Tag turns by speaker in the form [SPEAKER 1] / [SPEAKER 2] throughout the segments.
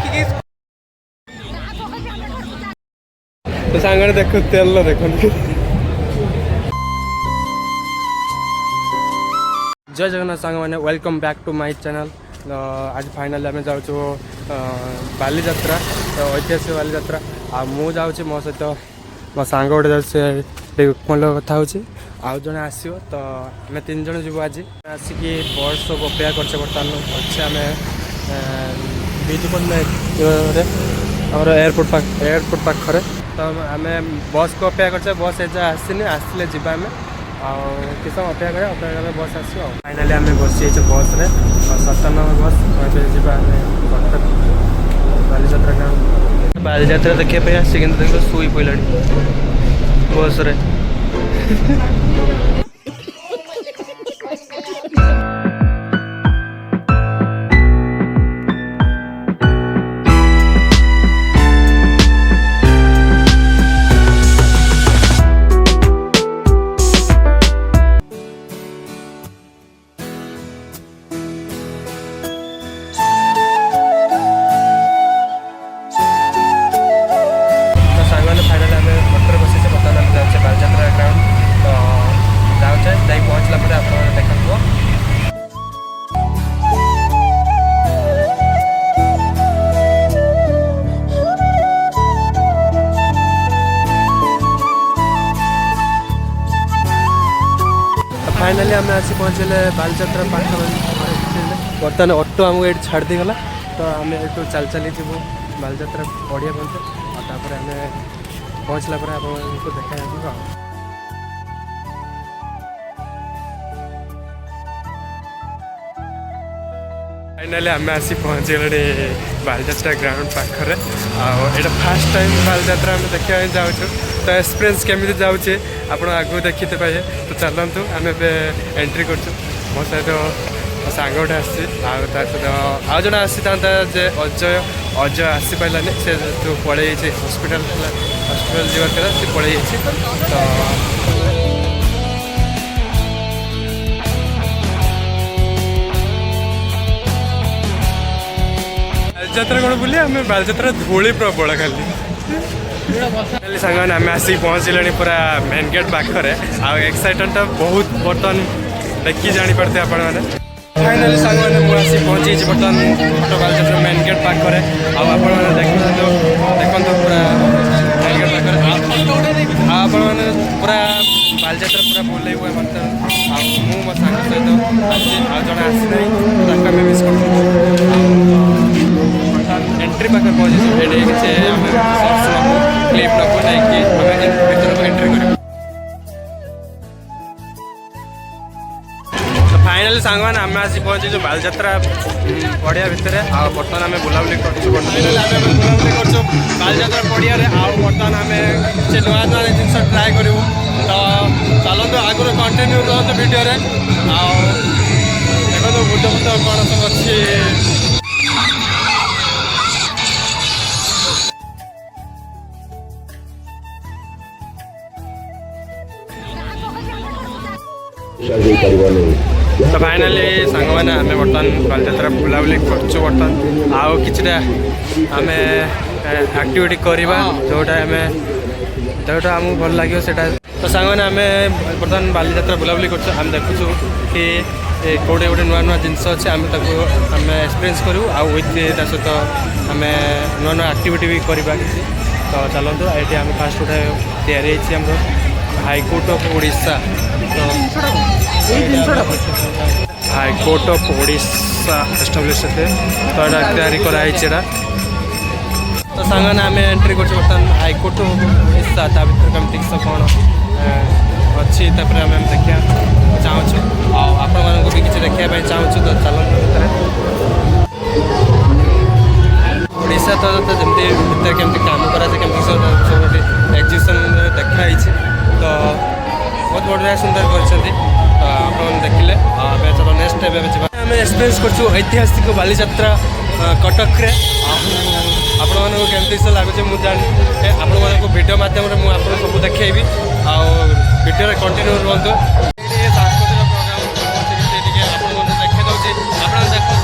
[SPEAKER 1] देखिए तो सांगने देखो तेल देखो जय जगन्नाथ सांग मैंने welcome back to my channel. आज फाइनली आम जाऊँ बाली यात्रा तो ऐतिहासिक बाली यात्रा मु जाऊँ मो सहित मो सांग गोटे जाऊँ कथा हो जड़े आसो तो आम 3 जन जीव आज आसिक बस सब अपेक्षा कर बर्तमान अच्छे आम बीजू पट्टनायक आम एयरपोर्ट पाखे तो आम बस को अपेक्षा कर बस एजा आसनी आसले जावा आम कि समय अपेक्षा कर बस आसो फाइनाली आम बसी बस रे 7 नंबर बस जा बालीजात्रा देखा आसी कि देख शुई पड़ा बस रे फाइनाली आम आसी पहुँचले बालीजात्रा पाख बर्तमान ऑटो आमको ये छाड़ देगला तो आम ये चल चली जीव बालीजात्रा पड़िया पहुँचे और आम पहुँचला आपको देखा फाइनाली आम आसी पहुँची गले बालीजात्रा ग्राउंड पाखे आटा फास्ट टाइम बालीजात्रा आम देखा जाऊँ तो एक्सपीरियंस केमी जाऊे आप आगू देखते पाए तो चलतु आम एंट्री कर मो सहित सांग गोटे आसता आउ जन आसी था जे अजय आसी पारानी से जो पड़े हस्पिटाल जीवार सी पड़े तो बालीजात्रा कौन बुले आम बालीजात्रा धूली प्रबल खाली सांग आम आसिक पहुँचले पूरा मेन गेट पाखे आउ एक्साइटेड बहुत बर्तमान देखी जापे आपण मैंने फाइनाली सांग मैंने मुझे पहुँची बर्तमान फोटो बालीजात्रा मेन गेट पाखे आपने देखते पूरा मेन गेट पाखे आपने पूरा बालीजात्रा पूरा बुले हुए बर्तमान मो सांग सहित आसी जड़े आसी ना मिस कर एंट्री पाखे पहुँचे क्लिप नबू नहीं भर एंट्री कर फाइनाली सांग मैंने आम आसी पहुँचे बालीजात्रा पड़िया भितर बर्तमान आम बुलाबुली बुलाबुली कर बालीजात्रा पड़िया बर्तमान आम से नुआ नुआ जिन ट्राए करूँ तो चलते आगुरी कंटिन्यू रोते भिडियो देखो बुद्ध बुद्ध कौन सब अच्छी तो फाइनाली सांग मैंने आम बर्तमान बालीजात्रा बुलाबुली बर्तमान आउ कि आम एक्टिविटी करवा जोटा आम जोटा आमको भल लगे से तो सांग मैंने आम बर्तमान बालीजात्रा बुलाबुली कर देखु कि कौटे गोटे नुआ नुआ जिनस अच्छे आम आम एक्सपीरियंस करूँ आउ विथ सहित आम नुआ नुआ एक्टिविटी भी करवा कि तो चलतु ये आम फास्ट गोटे या हाईकोर्ट ऑफ ओडिशा तो हाईकोर्ट ऑफ ओडिशा एस्टाब्लिश थे तो तैयारी कराई तो सांग आम एंट्री कर बर्तमान हाईकोर्ट ऑफ ओडिशा ता भर कम ठीक से कौन अच्छी आम देखा चाहूँ आपण भी किसी देखा चाहूँ तो चलते ओडिशा तो जमी भितर केमती काम कराए सब एक्जिबिशन देखाई तो बहुत बढ़िया सुंदर कर देखिले चलो नेक्स्ट आम एक्सपीरियंस कर ऐतिहासिक बालीजात्रा कटक रे आपण केमती लगुच मुझे जानी आपण वीडियो मध्यम मुझे सब देखी वीडियो कंटिन्यू रुहतु सांस्कृतिक प्रोग्राम देखा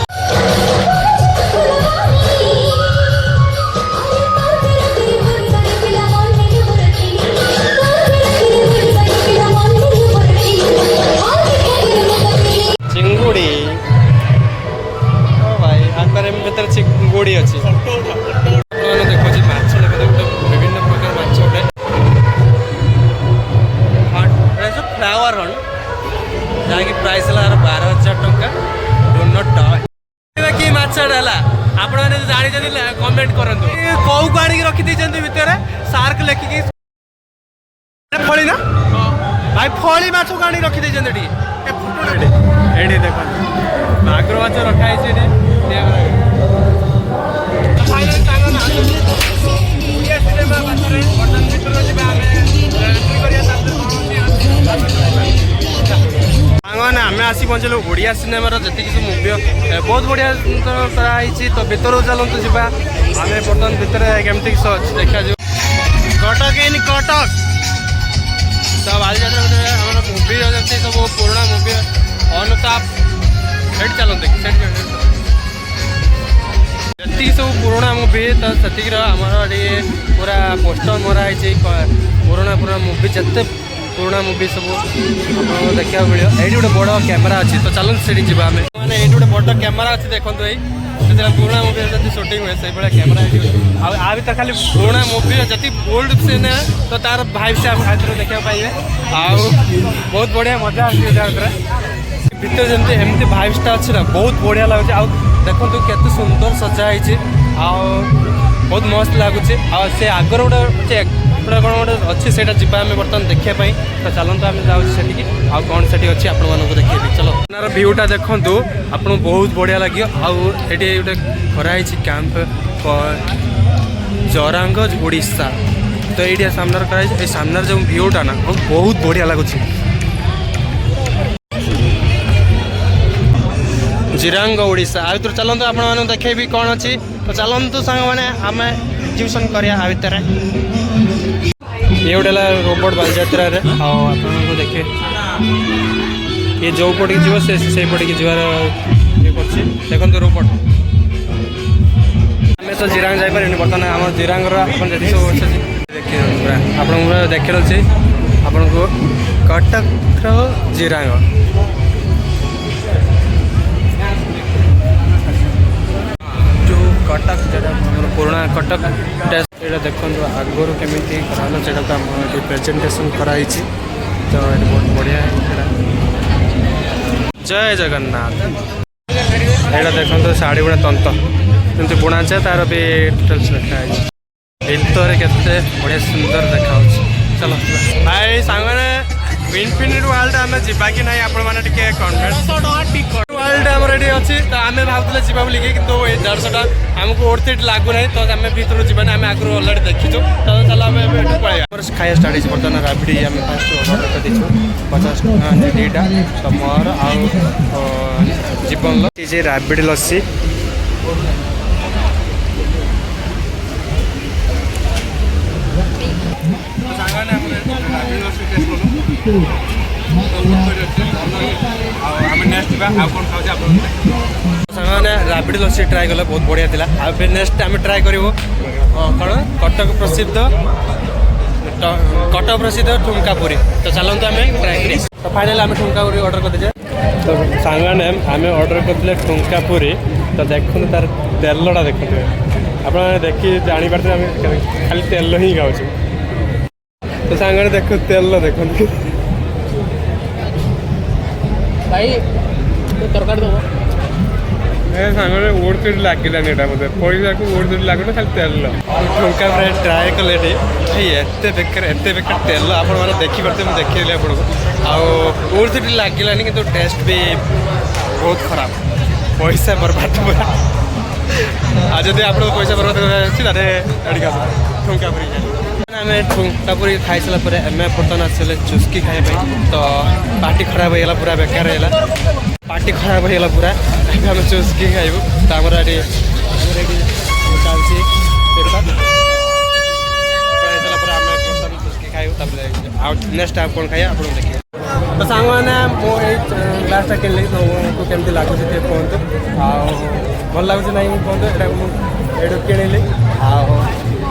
[SPEAKER 1] है आपण मैंने जानी कमेंट करूँ कौ को आनिक रखी भितर सार्क लेखिकी फली ना भाई फली माछ को आनी रखी एडी देख मागर माछ रखाई सामने आम आसी पहुँचलु ओडिया सिनेमार जी मुवी बहुत बढ़िया कराई तो भितर चलते जावा आम बर्तमान भितर केमती देखा कटक इन कटक तो बालीजात्रा भितर आम मुवी जमी सब पुराणा मुवी अनुताप से चलते जी सब पुराणा मुवी तो से आमर पूरा पोस्टर मराई पुराणा पुराणा मुवी जिते पुराणा मुवी सब आपको देखा मिले ये गोटे बड़ कैमेरा अच्छी तो चलते से जावा मैंने ये गोटे बड़ कैमेरा अच्छी देखो ये पुराणा मुवी जब सुटिंग हुए से भाई कैमेरा आ भी तो खाली पुराणा मुवी जी ओल्ड सीन है तो तार भाई से आप देखा पाइबे बहुत बढ़िया मजा आसर भितर जमी एमती भाइब्सटा अच्छी ना बहुत बढ़िया लगुच आ देखो केते सुंदर सजाई बहुत मस्त लगुच से आगर गोटे कौन गोटे अच्छी से जावा बर्तमान देखापी तो चलते आम जाऊँगी आउ कौन से अच्छी आपको देखिए चलो तार भ्यूटा देखूँ आपको बहुत बढ़िया लगे आटे गोटे कराई कैंप जरांगज ओडिशा तो ये सामने कराई सामने जो भ्यूटा ना बहुत बढ़िया लगुच जिरांग ओडिशा आ भर चलते आपण देखेबी कौन अच्छी तो चलतु सांग मैंने आम एग्जिबिशन करिया आ भितर ये गोटे रोबोट बालीजात्रा आपको देखे ये जो पट की जीव से पट की जीवार ये कर देखो रोबोट आम तो जिरांग जापर बर्तमान आम जिरांग जी सब देखिए पूरा देखे रही आपन को कटक जिरांग कटक जो पुराणा कटक टेस्ट ये देखो आगुरी केमी कराला से प्रेजेंटेशन कराई तो ये बहुत बढ़िया जय जगन्नाथ ये देखो शाढ़ी गुड़ा तंत जमी बुणा जाए तार भी डिटेल्स लिखाई भितर के बढ़िया सुंदर देखा चलो भाई सांगने इनफिनिटी वर्ल्ड आम जा कि नहीं आपण मैंने कन्फिडेंस वर्ल्ड आम ये अच्छी तो आम भावुले जा बोलिए कि 150 आमको ओर्थ इट लगुना तो आम भर जाना आम आगुरी अलरेडी देखीचु तो चलो आम पलैया खाया स्टार्ट हो बर्तमान राबिडी आम फास्ट अर्डर कर दीचु 50 टका दुईटा तो मोर आउ जीवन जे राबिडी लस्सी सामने राबिडी लस्सी ट्राए कले बहुत बढ़िया थिला आ फिर नेक्स्ट आम ट्राए करूँ कौन कटक प्रसिद्ध ठुमका पूरी तो चलते आम ट्राए करी तो फाइनल आम ठुमका पूरी ऑर्डर कर दीजिए तो सांगने आम ऑर्डर करते ठुमका पूरी तो देखो तार तेलटा देखते आप देखी जापारे आम खाली तेल ही खाऊँ तो सांगने देख तेल देखते भाई तरकारी दब सांगने ओड चोट लगे मतलब पैसा को ओड चोट लगुना खाली तेल ठुमका प्राय ट्राए कले एत बेकार तेल आप देखिपे मुझे देखी आपको आड़ चोट लगे कि टेस्ट भी बहुत खराब पैसा बर्बाद पूरा आज जब आप पैसा बर्बाद कर ठुमका पूरी आम ठुमका पूरी खाई सारापर एम बर्तमान आसले चुस्की खाया तो पार्टी खराब होगा पूरा बेकार है पार्टी खराब होगा पूरा आम चुस्की खाइबू तो आम चुस्की खाइबू नेक्स्ट आप कौन खाइए आप देखिए तो सांग मैंने ग्लासटा किनली तो केमती लगुच कहतु भल लगुच ना कहतु ये किणिली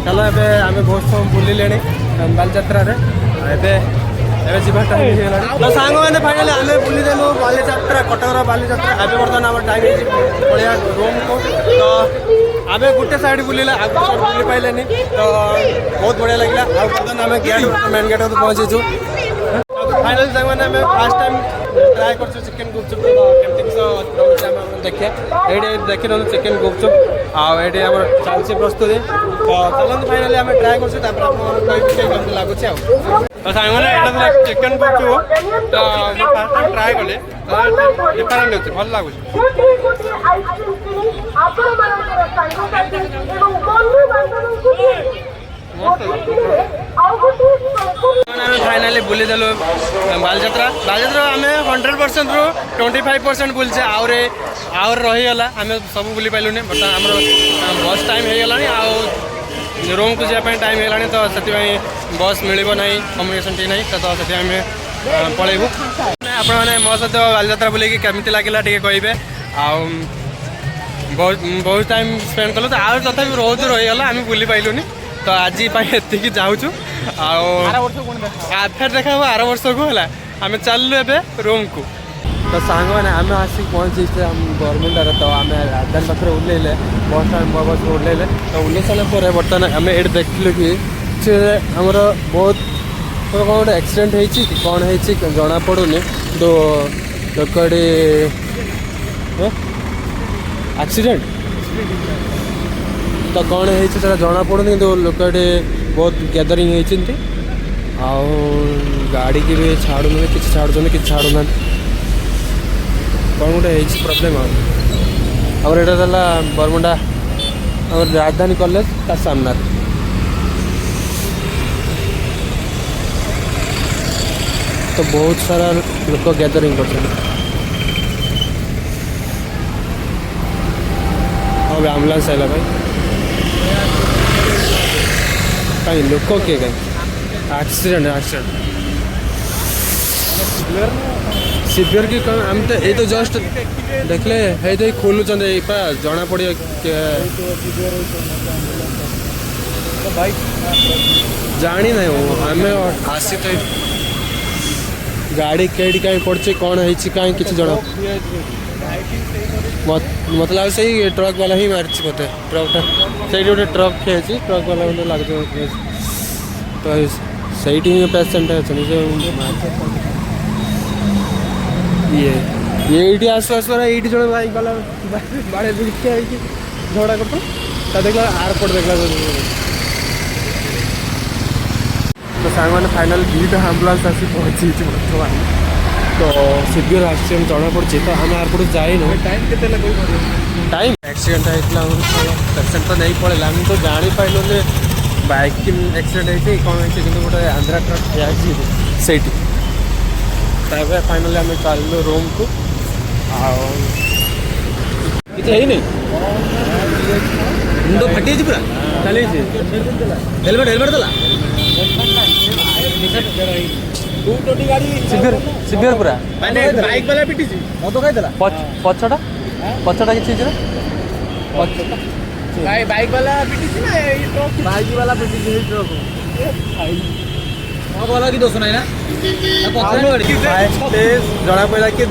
[SPEAKER 1] चलो ए आम बहुत समय बुलिले बालीजात्रा एवं जीवा टाइम तो सांग मैंने फाइनली आम बुलीदेलु बालीजात्रा कटकर बालीजात्रा एवं बर्तमान आम टाइम पड़िया रूम को तो आम गोटे साइड बुलिले आगे साइड बुली पाइले तो बहुत बढ़िया लगे बर्तमान आम गेट मेन गेट पहुँचीचु फाइनाली साଙ୍ଗମାନେ ଆମେ ଫାର୍ଷ୍ଟ ଟାଇମ୍ ଟ୍ରାଏ କରୁଛୁ ଚିକେନ୍ ଗୁପଚୁପ୍ ତ କେମିତି କିସ ରହୁଛି ଆମେ ଆପଣ ଦେଖିବା ଏଇଠି ଦେଖିଦେଲୁ ଚିକେନ୍ ଗୁପଚୁପ୍ ଆଉ ଏଇଠି ଆମର ଚାଲିଛି ପ୍ରସ୍ତୁତି ତ ଚାଲନ୍ତୁ ଫାଇନାଲି ଆମେ ଟ୍ରାଏ କରୁଛୁ ତାପରେ ଆପଣଙ୍କୁ କହିବି କେମିତି ଲାଗୁଛି ଆଉ ତ ସାଙ୍ଗମାନେ ଏଇଟା ଥିଲା ଚିକେନ୍ ଗୁପଚୁପ୍ ତ ମୁଁ ଫାର୍ଷ୍ଟ ଟାଇମ୍ ଟ୍ରାଏ କଲି ତ ଡିଫରେଣ୍ଟ ହେଉଛି ଭଲ ଲାଗୁଛି ଆମେ ଫାଇନାଲି ବୁଲିଦେଲୁ ବାଲିଯାତ୍ରା ଆମେ 100% ରୁ 25% ବୁଲିଛେ ଆହୁରି ରହିଗଲା ଆମେ ସବୁ ବୁଲି ପାଇଲୁନି ବର୍ତ୍ତମାନ ଆମର ବସ୍ ଟାଇମ୍ ହେଇଗଲାଣି ଆଉ ରୁମ୍କୁ ଯିବା ପାଇଁ ଟାଇମ୍ ହେଇଗଲାଣି ତ ସେଥିପାଇଁ ବସ୍ ମିଳିବ ନାହିଁ କମ୍ୟୁନିକେସନ୍ ଠିକ୍ ନାହିଁ ତ ସେଥିପାଇଁ ଆମେ ପଳେଇବୁ ଆପଣମାନେ ମୋ ସହିତ ବାଲିଯାତ୍ରା ବୁଲିକି କେମିତି ଲାଗିଲା ଟିକେ କହିବେ ଆଉ ବହୁତ ଟାଇମ୍ ସ୍ପେଣ୍ଡ କଲୁ ତ ଆଉ ତଥାପି ବହୁତ ରହିଗଲା ଆମେ ବୁଲି ପାଇଲୁନି ତ ଆଜି ପାଇଁ ଏତିକି ଯାଉଛୁ ଆଉ ଫେର ଦେଖା ହବ ଆର ବର୍ଷକୁ ହେଲା ଆମେ ଚାଲିଲୁ ଏବେ ରୁମ୍କୁ ତ ସାଙ୍ଗମାନେ ଆମେ ଆସିକି ପହଞ୍ଚିଛେ ବରମୁଣ୍ଡାରେ ତ ଆମେ ରାଜଧାନୀ ପାଖରେ ଓହ୍ଲେଇଲେ ବସ୍ ଓହ୍ଲେଇଲେ ତ ଓହ୍ଲେଇ ସାରିଲା ପରେ ବର୍ତ୍ତମାନ ଆମେ ଏଇଠି ଦେଖିଲୁ କି ସେ ଆମର ବହୁତ କ'ଣ ଗୋଟେ ଆକ୍ସିଡେଣ୍ଟ ହେଇଛି କି କ'ଣ ହେଇଛି ଜଣାପଡ଼ୁନି କିନ୍ତୁ ଲୋକ ଏଠି ଆକ୍ସିଡେଣ୍ଟ ତ କ'ଣ ହେଇଛି ସେଟା ଜଣାପଡ଼ୁନି କିନ୍ତୁ ଲୋକ ଏଠି ବହୁତ ଗ୍ୟାଦରିଂ ହେଇଛନ୍ତି ଆଉ ଗାଡ଼ିକି ବି ଛାଡ଼ୁନାହାନ୍ତି କିଛି ଛାଡ଼ୁନାହାନ୍ତି କ'ଣ ଗୋଟେ ହେଇଛି ପ୍ରୋବ୍ଲେମ୍ ଆମର ଏଇଟା ହେଲା ବରମୁଣ୍ଡା ଆମର ରାଜଧାନୀ କଲେଜ ତା ସାମ୍ନାରେ ତ ବହୁତ ସାରା ଲୋକ ଗ୍ୟାଦରିଂ କରୁଛନ୍ତି ଆଉ ଆମ୍ବୁଲାନ୍ସ ଆସିଲା ଭାଇ कहीं लोक किए कहीं एक्सीडेंट सीवियर की हम तो ये तो जस्ट देखले है तो खोलुं जना पड़े जानी ना आम आसी तो गाड़ी कहीं कहीं पड़े कौन है कहीं किसी जना मतलब से ट्रक वाला ही मारी मत ट्रकटा से गोटे ट्रक खेची ट्रक वाला लगे तो सही पेसेंट अच्छे ये आसु आसु ये जो बाइक वाला बाड़े झगड़ा करता देखला एयरपोर्ट देखला तो सांग मैंने फाइनाल दुईटा आम्बुलांस आसी पहुँची बर्तमान तो सीवियर एक्सीडेंट जना पड़ी तो आम एयरपोर्ट जाइनु टाइम के टाइम एक्सीडेंट होता पेसेंट तो नहीं पड़ेगा आम तो जापारू बाइक एक्सीडेंट होती कौन होती कि गोटे आंध्रा ट्रक से फाइनाली आम चलू रूम को मुंड फाटी पूरा चली हेलमेट हेलमेट देला सीवियर पूरा माने बाइक वाला पिटी मो तो कहला पछटा किछि जे भाई बाइक वाला पिटी ना ये ट्रक बाइक वाला पिटी जे ट्रक मो वाला की दोष नहीं ना जना पड़ा कि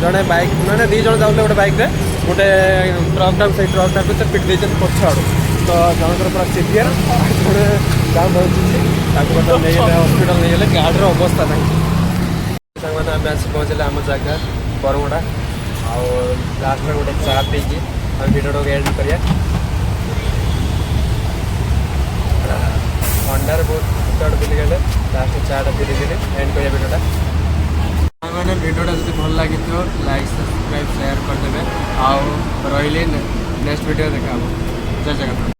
[SPEAKER 1] जड़े बाइक मैंने दी जन जाऊे गोटे बाइक रे गोटे ट्रकटा से ट्रकटा को पिट दे पछाड़ू तो जनकर पूरा सीवियर जड़े गाँव नहीं हस्पिटाल नहीं गले गाड़ी अवस्था ना मैंने आम आस पहुँचले आम जगह बरमुड़ा आस्ट में गोटे चा पी भिडियो एंड करिया अंडार बहुत चढ़ बुली गले लास्ट चाटा पी एंड करिया भिडियोटा मैंने भिडियोटा जो भल लगी लाइक सब्सक्राइब शेयर करदे आउ रही नेक्स्ट वीडियो देखा जय जगन्नाथ।